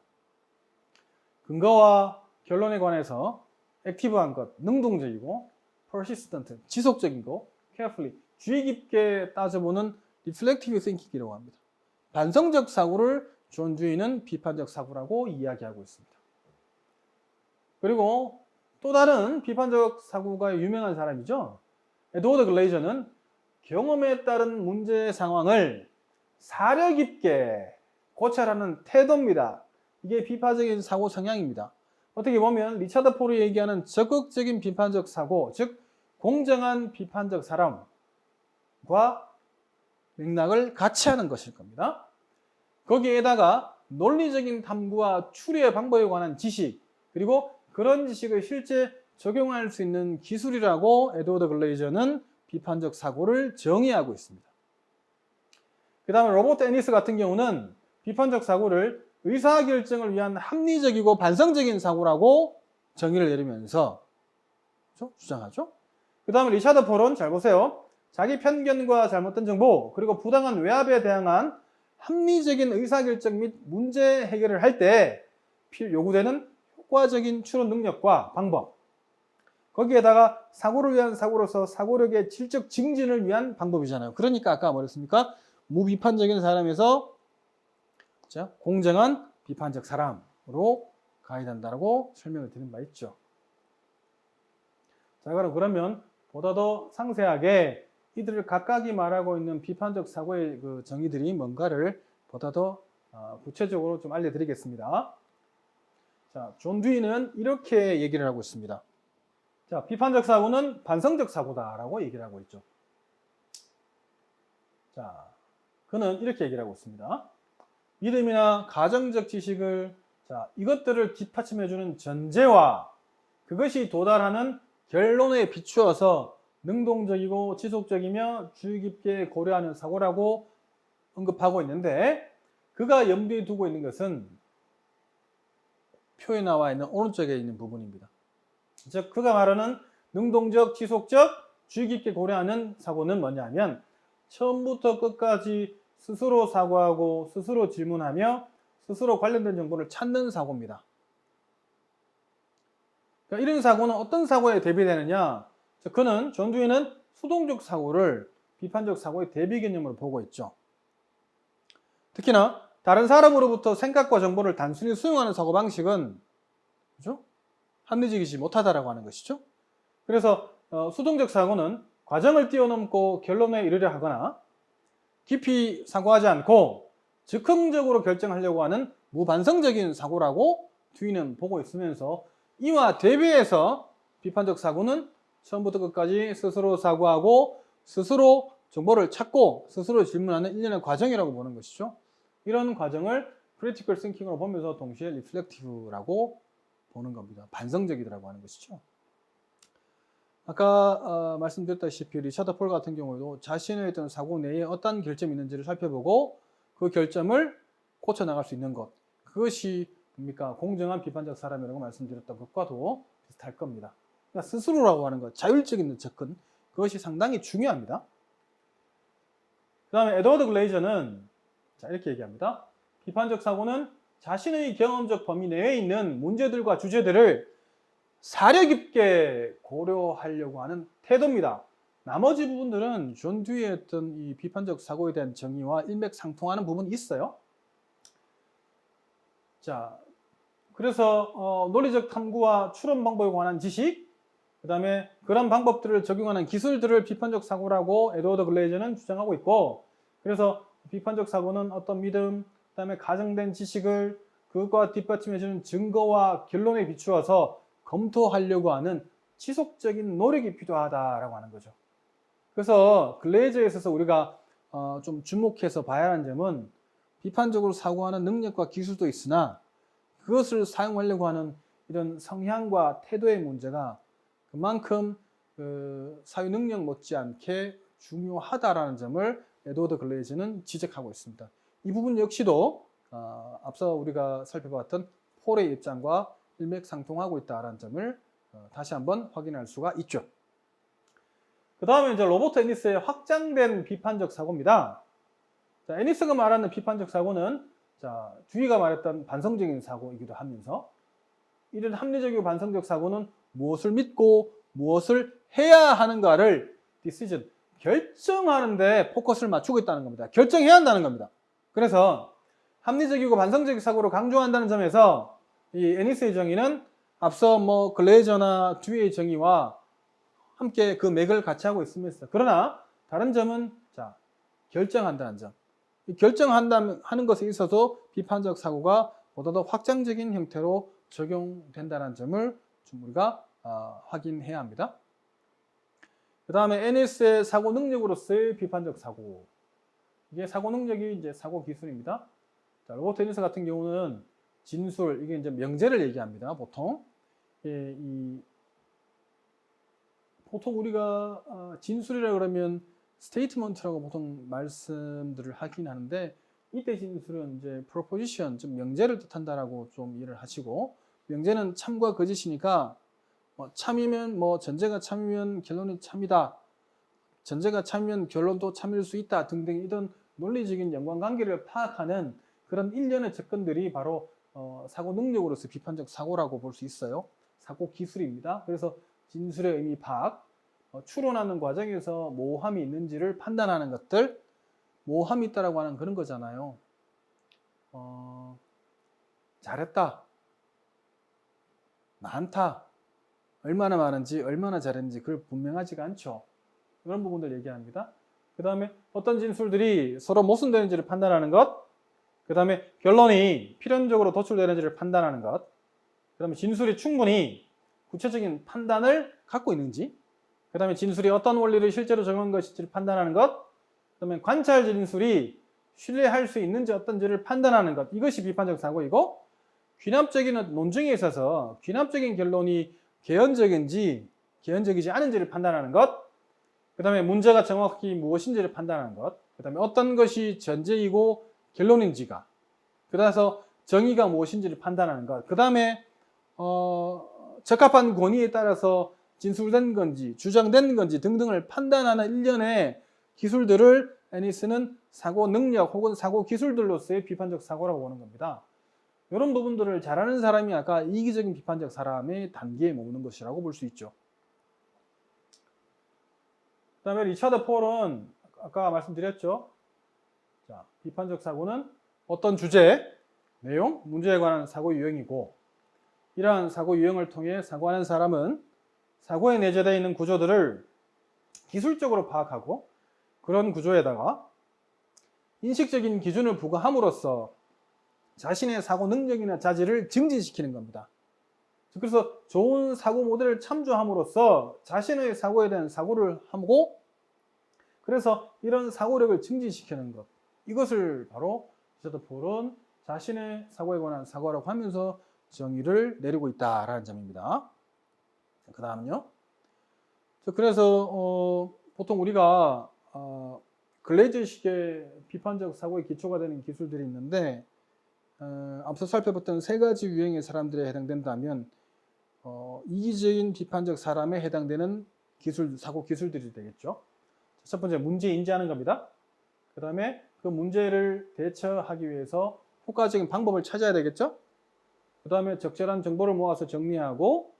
근거와 결론에 관해서 액티브한 것, 능동적이고 persistent, 지속적인 거, carefully, 주의 깊게 따져보는 reflective thinking이라고 합니다. 반성적 사고를 존 듀이는 비판적 사고라고 이야기하고 있습니다. 그리고 또 다른 비판적 사고가 유명한 사람이죠. 에드워드 글레이저는 경험에 따른 문제 상황을 사려 깊게 고찰하는 태도입니다. 이게 비판적인 사고 성향입니다. 어떻게 보면 리차드 폴이 얘기하는 적극적인 비판적 사고, 즉 공정한 비판적 사람과 맥락을 같이 하는 것일 겁니다. 거기에다가 논리적인 탐구와 추리의 방법에 관한 지식, 그리고 그런 지식을 실제 적용할 수 있는 기술이라고 에드워드 글레이저는 비판적 사고를 정의하고 있습니다. 그 다음에 로버트 애니스 같은 경우는 비판적 사고를 의사결정을 위한 합리적이고 반성적인 사고라고 정의를 내리면서 주장하죠. 그 다음에 리차드 폴은 잘 보세요. 자기 편견과 잘못된 정보 그리고 부당한 외압에 대항한 합리적인 의사결정 및 문제 해결을 할 때 요구되는 효과적인 추론 능력과 방법, 거기에다가 사고를 위한 사고로서 사고력의 질적 증진을 위한 방법이잖아요. 그러니까 아까 뭐랬습니까? 무비판적인 사람에서 공정한 비판적 사람으로 가야 된다고 설명을 드린 바 있죠. 자, 그러면 보다 더 상세하게 이들을 각각이 말하고 있는 비판적 사고의 그 정의들이 뭔가를 보다 더 구체적으로 좀 알려드리겠습니다. 자, 존 듀이는 이렇게 얘기를 하고 있습니다. 자, 비판적 사고는 반성적 사고다라고 얘기를 하고 있죠. 자, 그는 이렇게 얘기를 하고 있습니다. 믿음이나 가정적 지식을 이것들을 뒷받침해주는 전제와 그것이 도달하는 결론에 비추어서 능동적이고 지속적이며 주의 깊게 고려하는 사고라고 언급하고 있는데 그가 염두에 두고 있는 것은 표에 나와 있는 오른쪽에 있는 부분입니다. 즉 그가 말하는 능동적, 지속적, 주의 깊게 고려하는 사고는 뭐냐면 처음부터 끝까지 스스로 사고하고 스스로 질문하며 스스로 관련된 정보를 찾는 사고입니다. 그러니까 이런 사고는 어떤 사고에 대비되느냐? 그는 존 듀이는 수동적 사고를 비판적 사고의 대비 개념으로 보고 있죠. 특히나 다른 사람으로부터 생각과 정보를 단순히 수용하는 사고방식은 그죠? 합리적이지 못하다라고 하는 것이죠. 그래서 수동적 사고는 과정을 뛰어넘고 결론에 이르려 하거나 깊이 사고하지 않고 즉흥적으로 결정하려고 하는 무반성적인 사고라고 듀이는 보고 있으면서 이와 대비해서 비판적 사고는 처음부터 끝까지 스스로 사고하고 스스로 정보를 찾고 스스로 질문하는 일련의 과정이라고 보는 것이죠. 이런 과정을 critical thinking으로 보면서 동시에 reflective라고 보는 겁니다. 반성적이라고 하는 것이죠. 아까 말씀드렸다시피 리차드 폴 같은 경우에도 자신의 어떤 사고 내에 어떤 결점이 있는지를 살펴보고 그 결점을 고쳐나갈 수 있는 것, 그것이 뭡니까? 공정한 비판적 사람이라고 말씀드렸던 것과도 비슷할 겁니다. 그러니까 스스로라고 하는 것, 자율적인 접근, 그것이 상당히 중요합니다. 그 다음에 에드워드 글레이저는 이렇게 얘기합니다. 비판적 사고는 자신의 경험적 범위 내에 있는 문제들과 주제들을 사려 깊게 고려하려고 하는 태도입니다. 나머지 부분들은 존 듀이의 어떤 이 비판적 사고에 대한 정의와 일맥상통하는 부분이 있어요. 자, 그래서 논리적 탐구와 추론 방법에 관한 지식, 그 다음에 그런 방법들을 적용하는 기술들을 비판적 사고라고 에드워드 글레이저는 주장하고 있고, 그래서 비판적 사고는 어떤 믿음, 그 다음에 가정된 지식을 그것과 뒷받침해주는 증거와 결론에 비추어서 검토하려고 하는 지속적인 노력이 필요하다라고 하는 거죠. 그래서 글레이저에 있어서 우리가 좀 주목해서 봐야 하는 점은 비판적으로 사고하는 능력과 기술도 있으나 그것을 사용하려고 하는 이런 성향과 태도의 문제가 그만큼 사회 능력 못지않게 중요하다라는 점을 에드워드 글레이저는 지적하고 있습니다. 이 부분 역시도 앞서 우리가 살펴봤던 폴의 입장과 일맥상통하고 있다는 점을 다시 한번 확인할 수가 있죠. 그 다음에 이제 로버트 애니스의 확장된 비판적 사고입니다. 자, 애니스가 말하는 비판적 사고는 자, 주위가 말했던 반성적인 사고이기도 하면서 이런 합리적이고 반성적 사고는 무엇을 믿고 무엇을 해야 하는가를 decision, 결정하는데 포커스를 맞추고 있다는 겁니다. 결정해야 한다는 겁니다. 그래서 합리적이고 반성적인 사고를 강조한다는 점에서 이 애니스의 정의는 앞서 뭐 글레이저나 듀이의 정의와 함께 그 맥을 같이 하고 있으면서 그러나 다른 점은 자, 결정한다는 점. 이 결정한다는 하는 것에 있어서 비판적 사고가 보다 더 확장적인 형태로 적용된다는 점을 좀 우리가 확인해야 합니다. 그 다음에 애니스의 사고 능력으로서의 비판적 사고. 이게 사고 능력이 이제 사고 기술입니다. 자, 로버트 애니스 같은 경우는 진술, 이게 이제 명제를 얘기합니다. 보통. 보통 우리가 진술이라 그러면 스테이트먼트라고 보통 말씀들을 하긴 하는데 이때 진술은 이제 proposition, 좀 명제를 뜻한다라고 좀 이해를 하시고 명제는 참과 거짓이니까 참이면 전제가 참이면 결론이 참이다. 전제가 참이면 결론도 참일 수 있다 등등 이런 논리적인 연관관계를 파악하는 그런 일련의 접근들이 바로 사고 능력으로서 비판적 사고라고 볼 수 있어요. 사고 기술입니다. 그래서 진술의 의미 파악, 추론하는 과정에서 모호함이 있는지를 판단하는 것들, 모호함이 있다라고 하는 그런 거잖아요. 잘했다, 많다, 얼마나 많은지, 얼마나 잘했는지 그걸 분명하지가 않죠. 이런 부분들 얘기합니다. 그 다음에 어떤 진술들이 서로 모순되는지를 판단하는 것, 그 다음에 결론이 필연적으로 도출되는지를 판단하는 것, 그 다음에 진술이 충분히 구체적인 판단을 갖고 있는지, 그 다음에 진술이 어떤 원리를 실제로 적용한 것인지를 판단하는 것, 그 다음에 관찰 진술이 신뢰할 수 있는지 어떤지를 판단하는 것, 이것이 비판적 사고이고, 귀납적인 논증에 있어서 귀납적인 결론이 개연적인지 개연적이지 않은지를 판단하는 것, 그 다음에 문제가 정확히 무엇인지를 판단하는 것, 그 다음에 어떤 것이 전제이고 결론인지가, 그래서 정의가 무엇인지를 판단하는 것, 그 다음에 적합한 권위에 따라서 진술된 건지 주장된 건지 등등을 판단하는 일련의 기술들을 애니스는 사고 능력 혹은 사고 기술들로서의 비판적 사고라고 보는 겁니다. 이런 부분들을 잘하는 사람이 아까 이기적인 비판적 사람의 단계에 머무는 것이라고 볼 수 있죠. 그 다음에 리차드 폴은 아까 말씀드렸죠. 자, 비판적 사고는 어떤 주제, 내용, 문제에 관한 사고 유형이고 이러한 사고 유형을 통해 사고하는 사람은 사고에 내재되어 있는 구조들을 기술적으로 파악하고 그런 구조에다가 인식적인 기준을 부과함으로써 자신의 사고 능력이나 자질을 증진시키는 겁니다. 그래서 좋은 사고 모델을 참조함으로써 자신의 사고에 대한 사고를 하고 그래서 이런 사고력을 증진시키는 것, 이것을 바로 리차드 폴은 자신의 사고에 관한 사고라고 하면서 정의를 내리고 있다라는 점입니다. 그 다음은요. 그래서 보통 우리가 글레이저식의 비판적 사고의 기초가 되는 기술들이 있는데 앞서 살펴봤던 세 가지 유형의 사람들에 해당된다면 이기적인 비판적 사람에 해당되는 기술, 사고 기술들이 되겠죠. 첫 번째, 문제 인지하는 겁니다. 그 다음에 그 문제를 대처하기 위해서 효과적인 방법을 찾아야 되겠죠. 그 다음에 적절한 정보를 모아서 정리하고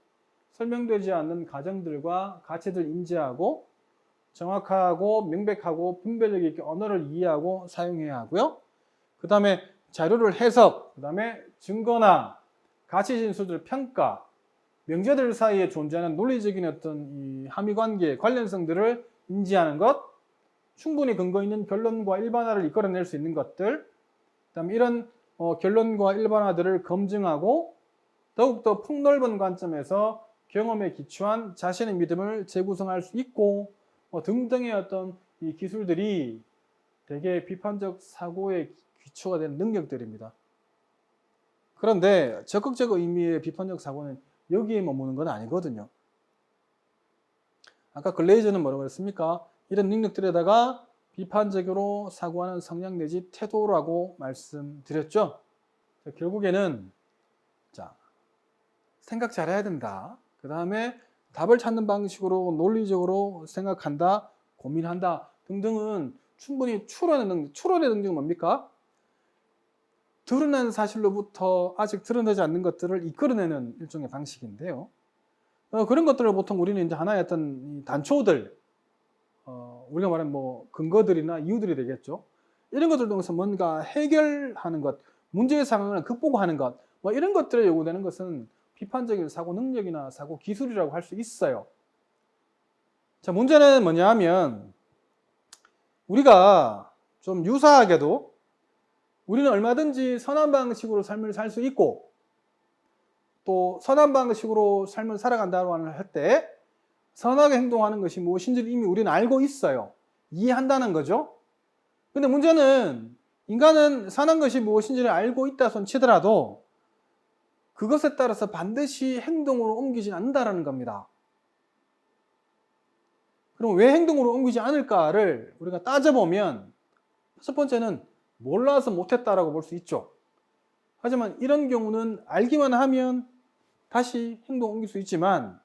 설명되지 않는 가정들과 가치들 인지하고 정확하고 명백하고 분별력 있게 언어를 이해하고 사용해야 하고요. 그 다음에 자료를 해석, 그 다음에 증거나 가치 진술들 평가, 명제들 사이에 존재하는 논리적인 어떤 이 함의관계, 관련성들을 인지하는 것, 충분히 근거 있는 결론과 일반화를 이끌어낼 수 있는 것들, 그 다음에 이런 결론과 일반화들을 검증하고 더욱더 폭넓은 관점에서 경험에 기초한 자신의 믿음을 재구성할 수 있고 등등의 어떤 이 기술들이 되게 비판적 사고의 기초가 되는 능력들입니다. 그런데 적극적 의미의 비판적 사고는 여기에 머무는 건 아니거든요. 아까 글레이저는 뭐라고 했습니까? 이런 능력들에다가 비판적으로 사고하는 성향 내지 태도라고 말씀드렸죠. 결국에는 생각 잘해야 된다. 그 다음에 답을 찾는 방식으로 논리적으로 생각한다, 고민한다 등등은 충분히 추론의 능력은 뭡니까? 드러난 사실로부터 아직 드러나지 않는 것들을 이끌어내는 일종의 방식인데요. 그런 것들을 보통 우리는 이제 하나의 어떤 단초들, 우리가 말하는 뭐 근거들이나 이유들이 되겠죠. 이런 것들 통해서 뭔가 해결하는 것, 문제의 상황을 극복하는 것, 뭐 이런 것들에 요구되는 것은 비판적인 사고 능력이나 사고 기술이라고 할 수 있어요. 자, 문제는 뭐냐 하면 우리가 좀 유사하게도 우리는 얼마든지 선한 방식으로 삶을 살 수 있고 또 선한 방식으로 삶을 살아간다고 할 때 선하게 행동하는 것이 무엇인지를 이미 우리는 알고 있어요. 이해한다는 거죠. 근데 문제는 인간은 선한 것이 무엇인지를 알고 있다 손 치더라도 그것에 따라서 반드시 행동으로 옮기지 않는다는 겁니다. 그럼 왜 행동으로 옮기지 않을까를 우리가 따져보면 첫 번째는 몰라서 못했다라고 볼 수 있죠. 하지만 이런 경우는 알기만 하면 다시 행동 옮길 수 있지만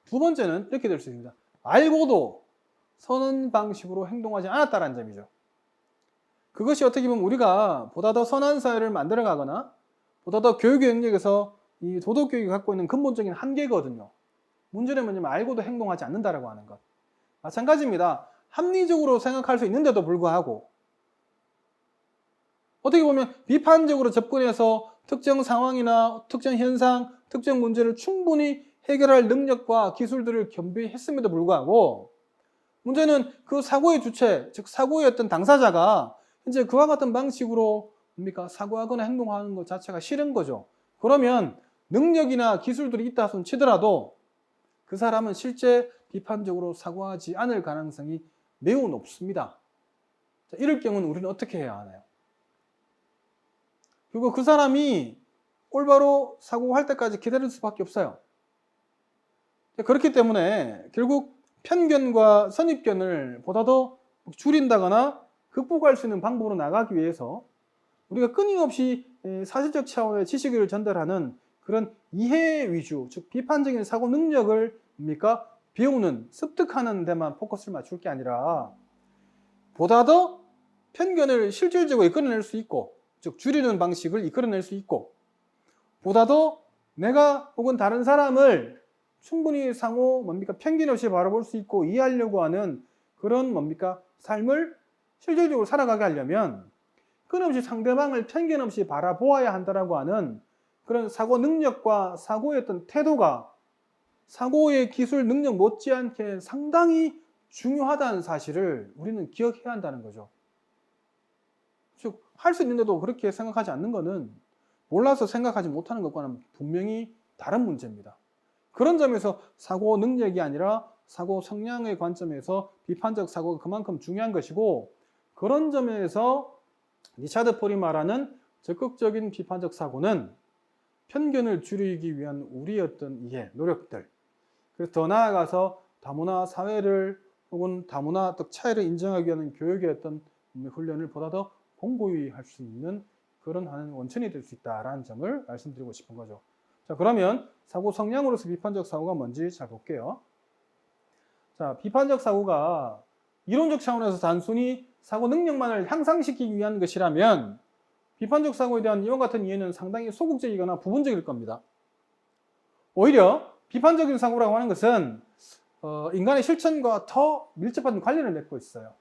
두 번째는 이렇게 될 수 있습니다. 알고도 선한 방식으로 행동하지 않았다는 점이죠. 그것이 어떻게 보면 우리가 보다 더 선한 사회를 만들어 가거나 보다 더 교육의 영역에서 이 도덕교육이 갖고 있는 근본적인 한계거든요. 문제는 뭐냐면 알고도 행동하지 않는다라고 하는 것. 마찬가지입니다. 합리적으로 생각할 수 있는데도 불구하고 어떻게 보면 비판적으로 접근해서 특정 상황이나 특정 현상, 특정 문제를 충분히 해결할 능력과 기술들을 겸비했음에도 불구하고 문제는 그 사고의 주체, 즉 사고의 어떤 당사자가 이제 그와 같은 방식으로 뭡니까? 사고하거나 행동하는 것 자체가 싫은 거죠. 그러면 능력이나 기술들이 있다 손 치더라도 그 사람은 실제 비판적으로 사고하지 않을 가능성이 매우 높습니다. 자, 이럴 경우는 우리는 어떻게 해야 하나요? 그리고 그 사람이 올바로 사고할 때까지 기다릴 수밖에 없어요. 그렇기 때문에 결국 편견과 선입견을 보다 더 줄인다거나 극복할 수 있는 방법으로 나가기 위해서 우리가 끊임없이 사실적 차원의 지식을 전달하는 그런 이해 위주, 즉 비판적인 사고 능력을 뭡니까? 배우는, 습득하는 데만 포커스를 맞출 게 아니라 보다 더 편견을 실질적으로 이끌어낼 수 있고, 즉 줄이는 방식을 이끌어낼 수 있고, 보다 더 내가 혹은 다른 사람을 충분히 상호 뭡니까? 편견 없이 바라볼 수 있고 이해하려고 하는 그런 뭡니까? 삶을 실질적으로 살아가게 하려면 끊임없이 상대방을 편견 없이 바라보아야 한다라고 하는 그런 사고 능력과 사고의 어떤 태도가 사고의 기술 능력 못지않게 상당히 중요하다는 사실을 우리는 기억해야 한다는 거죠. 즉, 할 수 있는데도 그렇게 생각하지 않는 것은 몰라서 생각하지 못하는 것과는 분명히 다른 문제입니다. 그런 점에서 사고 능력이 아니라 사고 성향의 관점에서 비판적 사고가 그만큼 중요한 것이고, 그런 점에서 리차드 폴이 말하는 적극적인 비판적 사고는 편견을 줄이기 위한 우리의 어떤 이해, 노력들, 그래서 더 나아가서 다문화 사회를 혹은 다문화적 차이를 인정하기 위한 교육의 어떤 훈련을 보다 더 공고히 할 수 있는 그런 하는 원천이 될 수 있다라는 점을 말씀드리고 싶은 거죠. 자, 그러면 사고 성향으로서 비판적 사고가 뭔지 잘 볼게요. 자, 비판적 사고가 이론적 차원에서 단순히 사고 능력만을 향상시키기 위한 것이라면 비판적 사고에 대한 이와 같은 이해는 상당히 소극적이거나 부분적일 겁니다. 오히려 비판적인 사고라고 하는 것은 인간의 실천과 더 밀접한 관련을 맺고 있어요.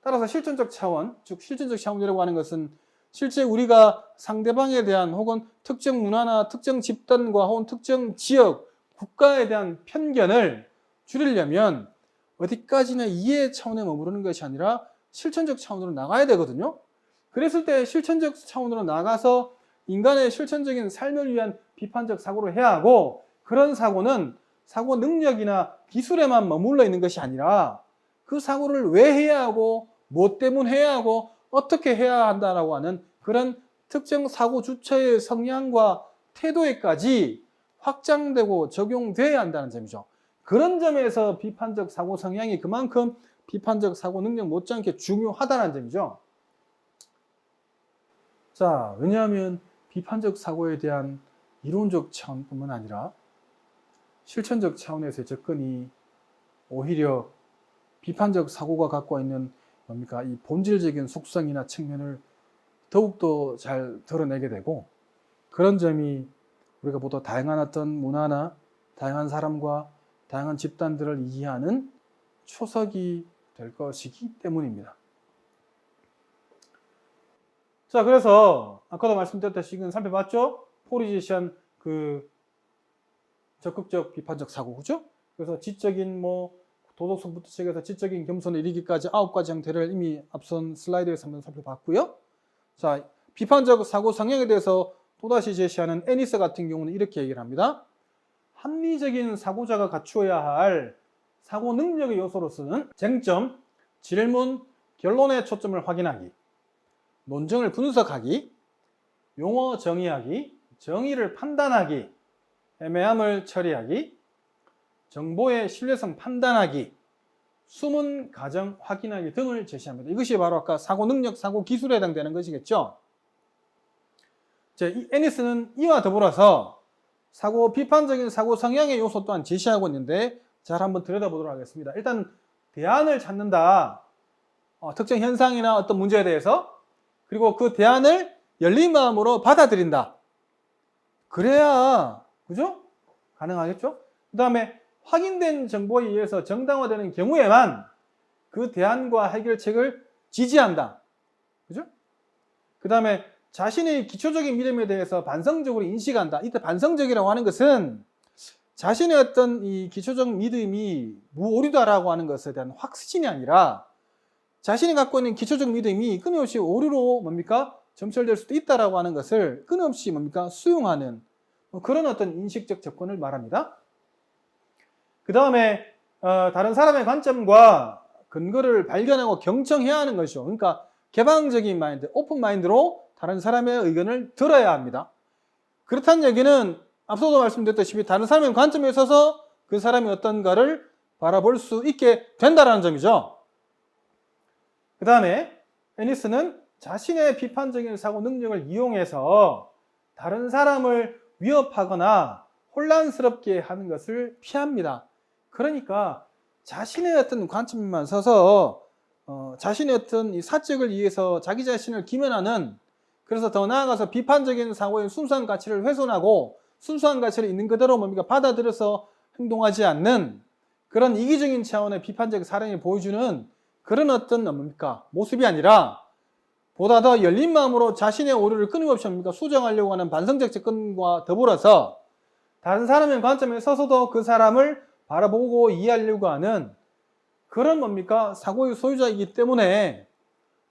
따라서 실존적 차원, 즉 실존적 차원이라고 하는 것은 실제 우리가 상대방에 대한 혹은 특정 문화나 특정 집단과 혹은 특정 지역, 국가에 대한 편견을 줄이려면 어디까지나 이해 차원에 머무르는 것이 아니라 실천적 차원으로 나가야 되거든요. 그랬을 때 실천적 차원으로 나가서 인간의 실천적인 삶을 위한 비판적 사고를 해야 하고, 그런 사고는 사고 능력이나 기술에만 머물러 있는 것이 아니라 그 사고를 왜 해야 하고 뭐 때문에 해야 하고 어떻게 해야 한다라고 하는 그런 특정 사고 주체의 성향과 태도에까지 확장되고 적용돼야 한다는 점이죠. 그런 점에서 비판적 사고 성향이 그만큼 비판적 사고 능력 못지않게 중요하다는 점이죠. 자, 왜냐하면 비판적 사고에 대한 이론적 차원뿐만 아니라 실천적 차원에서의 접근이 오히려 비판적 사고가 갖고 있는 뭡니까? 이 본질적인 속성이나 측면을 더욱더 잘 드러내게 되고, 그런 점이 우리가 보다 다양한 어떤 문화나 다양한 사람과 다양한 집단들을 이해하는 초석이 될 것이기 때문입니다. 자, 그래서 아까도 말씀드렸다시피 지금 살펴봤죠? 폴이 제시한 그 적극적 비판적 사고, 그죠? 그래서 지적인 도덕성부터 시작해서 지적인 겸손을 이르기까지 9가지 형태를 이미 앞선 슬라이드에서 한번 살펴봤고요. 자, 비판적 사고 성향에 대해서 또다시 제시하는 애니스 같은 경우는 이렇게 얘기를 합니다. 합리적인 사고자가 갖추어야 할 사고 능력의 요소로서는 쟁점, 질문, 결론의 초점을 확인하기, 논증을 분석하기, 용어 정의하기, 정의를 판단하기, 애매함을 처리하기, 정보의 신뢰성 판단하기, 숨은 가정 확인하기 등을 제시합니다. 이것이 바로 아까 사고 능력, 사고 기술에 해당되는 것이겠죠. 이 애니스는 이와 더불어서 비판적인 사고 성향의 요소 또한 제시하고 있는데 잘 한번 들여다보도록 하겠습니다. 일단 대안을 찾는다. 특정 현상이나 어떤 문제에 대해서, 그리고 그 대안을 열린 마음으로 받아들인다. 그래야 그죠? 가능하겠죠? 그 다음에 확인된 정보에 의해서 정당화되는 경우에만 그 대안과 해결책을 지지한다. 그죠? 그 다음에 자신의 기초적인 믿음에 대해서 반성적으로 인식한다. 이때 반성적이라고 하는 것은 자신의 어떤 이 기초적 믿음이 무오류다라고 하는 것에 대한 확신이 아니라 자신이 갖고 있는 기초적 믿음이 끊임없이 오류로 점철될 수도 있다라고 하는 것을 끊임없이 수용하는 그런 어떤 인식적 접근을 말합니다. 그 다음에 다른 사람의 관점과 근거를 발견하고 경청해야 하는 것이죠. 그러니까 개방적인 마인드, 오픈 마인드로 다른 사람의 의견을 들어야 합니다. 그렇다는 얘기는 앞서도 말씀드렸다시피 다른 사람의 관점에 있어서 그 사람이 어떤가를 바라볼 수 있게 된다는 점이죠. 그 다음에 애니스는 자신의 비판적인 사고 능력을 이용해서 다른 사람을 위협하거나 혼란스럽게 하는 것을 피합니다. 그러니까 자신의 어떤 관점만 서서 자신의 어떤 이 사적을 위해서 자기 자신을 기면하는, 그래서 더 나아가서 비판적인 사고의 순수한 가치를 훼손하고 순수한 가치를 있는 그대로 받아들여서 행동하지 않는 그런 이기적인 차원의 비판적 사랑을 보여주는 그런 어떤 모습이 아니라 보다 더 열린 마음으로 자신의 오류를 끊임없이 수정하려고 하는 반성적 접근과 더불어서 다른 사람의 관점에 서서도 그 사람을 바라보고 이해하려고 하는 그런 사고의 소유자이기 때문에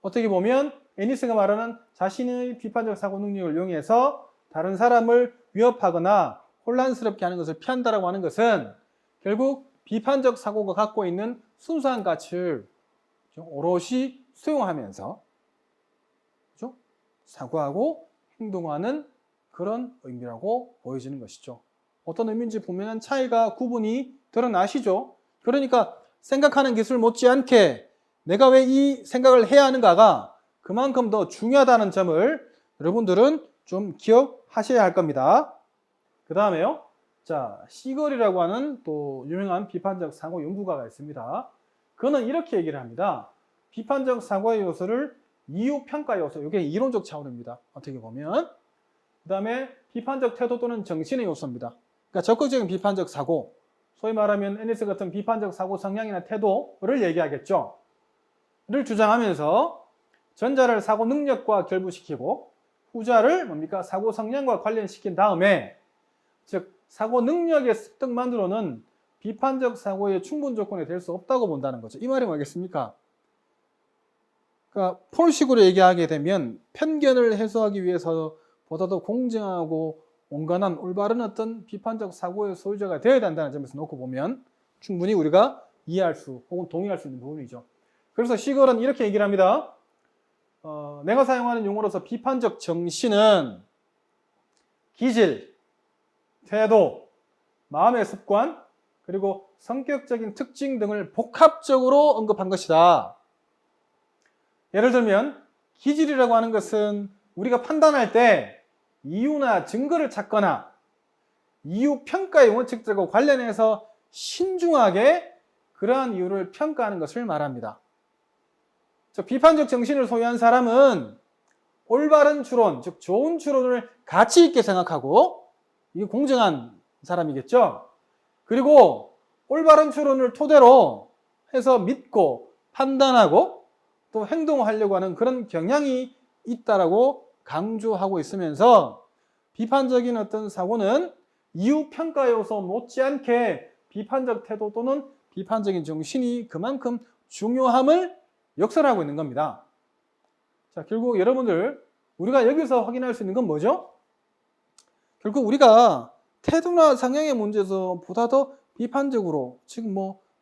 어떻게 보면 애니스가 말하는 자신의 비판적 사고 능력을 이용해서 다른 사람을 위협하거나 혼란스럽게 하는 것을 피한다라고 하는 것은 결국 비판적 사고가 갖고 있는 순수한 가치를 오롯이 수용하면서 사고하고 행동하는 그런 의미라고 보여지는 것이죠. 어떤 의미인지 보면 차이가 구분이 드러나시죠. 그러니까 생각하는 기술 못지않게 내가 왜 이 생각을 해야 하는가가 그만큼 더 중요하다는 점을 여러분들은 좀 기억하셔야 할 겁니다. 그 다음에요. 자, 시걸이라고 하는 또 유명한 비판적 사고 연구가가 있습니다. 그는 이렇게 얘기를 합니다. 비판적 사고의 요소를 이유 평가 요소, 이게 이론적 차원입니다. 어떻게 보면. 그 다음에 비판적 태도 또는 정신의 요소입니다. 그러니까 적극적인 비판적 사고, 소위 말하면 애니스 같은 비판적 사고 성향이나 태도를 얘기하겠죠. 를 주장하면서 전자를 사고 능력과 결부시키고 후자를 사고 성향과 관련시킨 다음에, 즉 사고 능력의 습득만으로는 비판적 사고의 충분 조건이 될 수 없다고 본다는 거죠. 이 말이 뭐겠습니까? 그러니까 폴식으로 얘기하게 되면 편견을 해소하기 위해서 보다 더 공정하고 온건한 올바른 어떤 비판적 사고의 소유자가 되어야 된다는 점에서 놓고 보면 충분히 우리가 이해할 수 혹은 동의할 수 있는 부분이죠. 그래서 시걸은 이렇게 얘기를 합니다. 내가 사용하는 용어로서 비판적 정신은 기질, 태도, 마음의 습관, 그리고 성격적인 특징 등을 복합적으로 언급한 것이다. 예를 들면 기질이라고 하는 것은 우리가 판단할 때 이유나 증거를 찾거나 이유 평가의 원칙들과 관련해서 신중하게 그러한 이유를 평가하는 것을 말합니다. 비판적 정신을 소유한 사람은 올바른 추론, 즉 좋은 추론을 가치 있게 생각하고 이게 공정한 사람이겠죠. 그리고 올바른 추론을 토대로 해서 믿고 판단하고 또 행동하려고 하는 그런 경향이 있다라고 강조하고 있으면서 비판적인 어떤 사고는 이유 평가 요소 못지않게 비판적 태도 또는 비판적인 정신이 그만큼 중요함을 역설하고 있는 겁니다. 자, 결국 여러분들 우리가 여기서 확인할 수 있는 건 뭐죠? 결국 우리가 태도나 성향의 문제에서 보다 더 비판적으로, 즉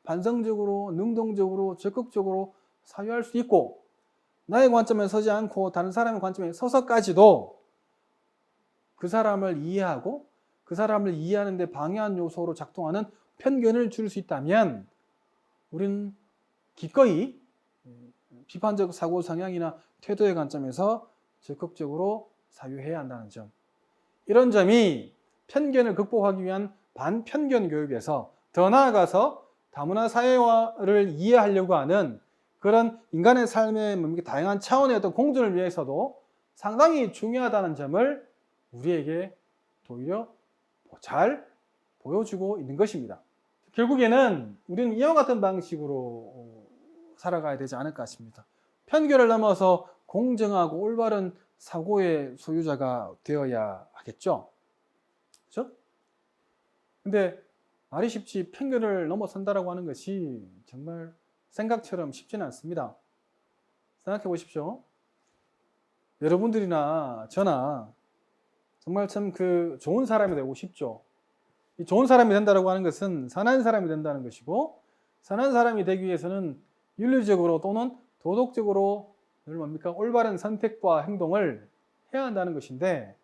반성적으로, 능동적으로, 적극적으로 사유할 수 있고 나의 관점에 서지 않고 다른 사람의 관점에 서서까지도 그 사람을 이해하고 그 사람을 이해하는 데 방해한 요소로 작동하는 편견을 줄 수 있다면 우리는 기꺼이 비판적 사고 성향이나 태도의 관점에서 적극적으로 사유해야 한다는 점. 이런 점이 편견을 극복하기 위한 반편견 교육에서 더 나아가서 다문화 사회를 이해하려고 하는 그런 인간의 삶의 다양한 차원의 어떤 공존을 위해서도 상당히 중요하다는 점을 우리에게 오히려 잘 보여주고 있는 것입니다. 결국에는 우리는 이와 같은 방식으로 살아가야 되지 않을까 싶습니다. 편견을 넘어서 공정하고 올바른 사고의 소유자가 되어야 하겠죠. 그렇죠? 근데 말이 쉽지 편견을 넘어선다라고 하는 것이 정말 생각처럼 쉽지는 않습니다. 생각해 보십시오. 여러분들이나 저나 정말 참 좋은 사람이 되고 싶죠. 이 좋은 사람이 된다라고 하는 것은 선한 사람이 된다는 것이고 선한 사람이 되기 위해서는 윤리적으로 또는 도덕적으로 올바른 선택과 행동을 해야 한다는 것인데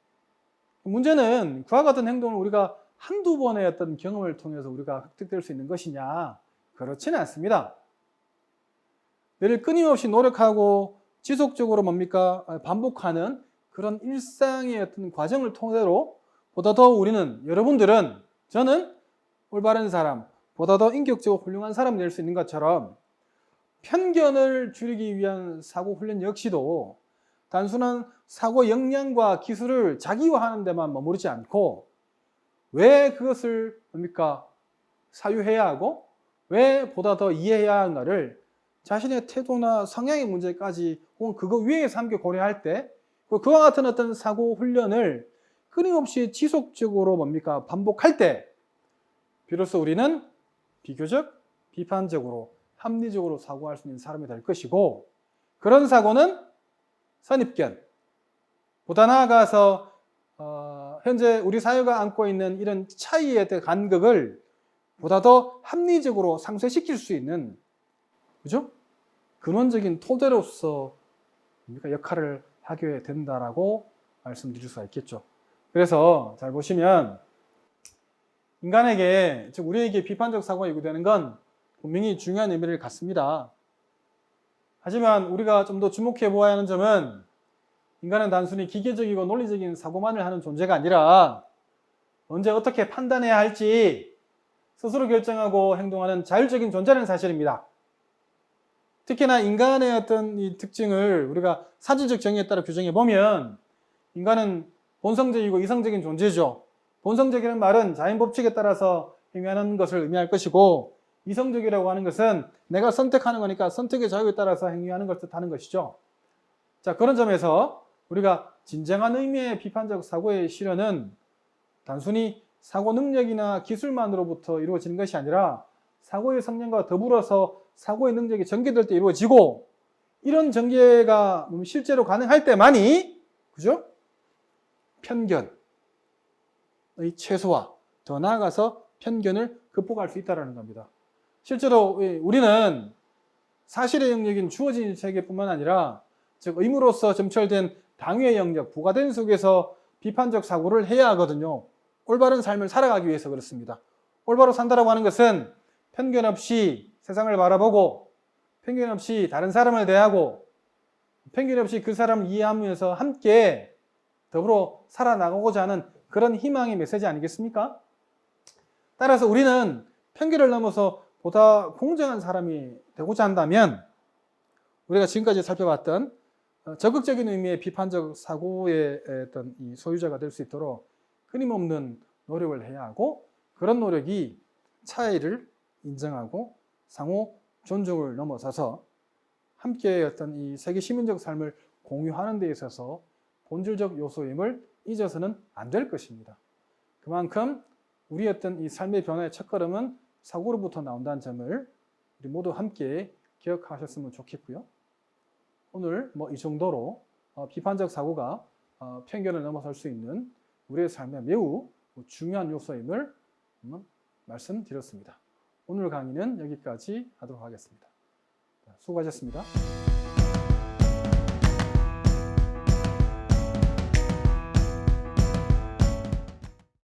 문제는 그와 같은 행동을 우리가 한두 번의 어떤 경험을 통해서 우리가 획득될 수 있는 것이냐? 그렇지는 않습니다. 늘 끊임없이 노력하고 지속적으로 반복하는 그런 일상의 어떤 과정을 통해로 보다 더 우리는, 여러분들은, 저는 올바른 사람, 보다 더 인격적으로 훌륭한 사람이 될 수 있는 것처럼 편견을 줄이기 위한 사고 훈련 역시도 단순한 사고 역량과 기술을 자기화하는 데만 머무르지 않고 왜 그것을 사유해야 하고 왜 보다 더 이해해야 하는가를 자신의 태도나 성향의 문제까지 혹은 그거 위에서 함께 고려할 때 그와 같은 어떤 사고 훈련을 끊임없이 지속적으로 반복할 때 비로소 우리는 비교적 비판적으로 합리적으로 사고할 수 있는 사람이 될 것이고 그런 사고는 선입견, 보다 나아가서 현재 우리 사회가 안고 있는 이런 차이의 간극을 보다 더 합리적으로 상쇄시킬 수 있는 그죠? 근원적인 토대로서 역할을 하게 된다라고 말씀드릴 수가 있겠죠. 그래서 잘 보시면 인간에게, 즉 우리에게 비판적 사고가 요구되는 건 분명히 중요한 의미를 갖습니다. 하지만 우리가 좀 더 주목해 보아야 하는 점은 인간은 단순히 기계적이고 논리적인 사고만을 하는 존재가 아니라 언제 어떻게 판단해야 할지 스스로 결정하고 행동하는 자율적인 존재라는 사실입니다. 특히나 인간의 어떤 이 특징을 우리가 사진적 정의에 따라 규정해 보면 인간은 본성적이고 이성적인 존재죠. 본성적이라는 말은 자연 법칙에 따라서 행위하는 것을 의미할 것이고 이성적이라고 하는 것은 내가 선택하는 거니까 선택의 자유에 따라서 행위하는 것을 뜻하는 것이죠. 자, 그런 점에서 우리가 진정한 의미의 비판적 사고의 실현은 단순히 사고 능력이나 기술만으로부터 이루어지는 것이 아니라 사고의 성량과 더불어서 사고의 능력이 전개될 때 이루어지고 이런 전개가 실제로 가능할 때만이 그죠? 편견, 최소화, 더 나아가서 편견을 극복할 수 있다는 겁니다. 실제로 우리는 사실의 영역인 주어진 세계뿐만 아니라 즉 의무로서 점철된 당위의 영역, 부과된 속에서 비판적 사고를 해야 하거든요. 올바른 삶을 살아가기 위해서 그렇습니다. 올바로 산다라고 하는 것은 편견 없이 세상을 바라보고 편견 없이 다른 사람을 대하고 편견 없이 그 사람을 이해하면서 함께 더불어 살아나가고자 하는 그런 희망의 메시지 아니겠습니까? 따라서 우리는 편견을 넘어서 보다 공정한 사람이 되고자 한다면 우리가 지금까지 살펴봤던 적극적인 의미의 비판적 사고의 어떤 이 소유자가 될 수 있도록 끊임없는 노력을 해야 하고 그런 노력이 차이를 인정하고 상호 존중을 넘어서서 함께 어떤 이 세계 시민적 삶을 공유하는 데 있어서 본질적 요소임을 잊어서는 안 될 것입니다. 그만큼 우리 어떤 이 삶의 변화의 첫걸음은 사고로부터 나온다는 점을 우리 모두 함께 기억하셨으면 좋겠고요. 오늘 이 정도로 비판적 사고가 편견을 넘어설 수 있는 우리의 삶에 매우 중요한 요소임을 말씀드렸습니다. 오늘 강의는 여기까지 하도록 하겠습니다. 수고하셨습니다.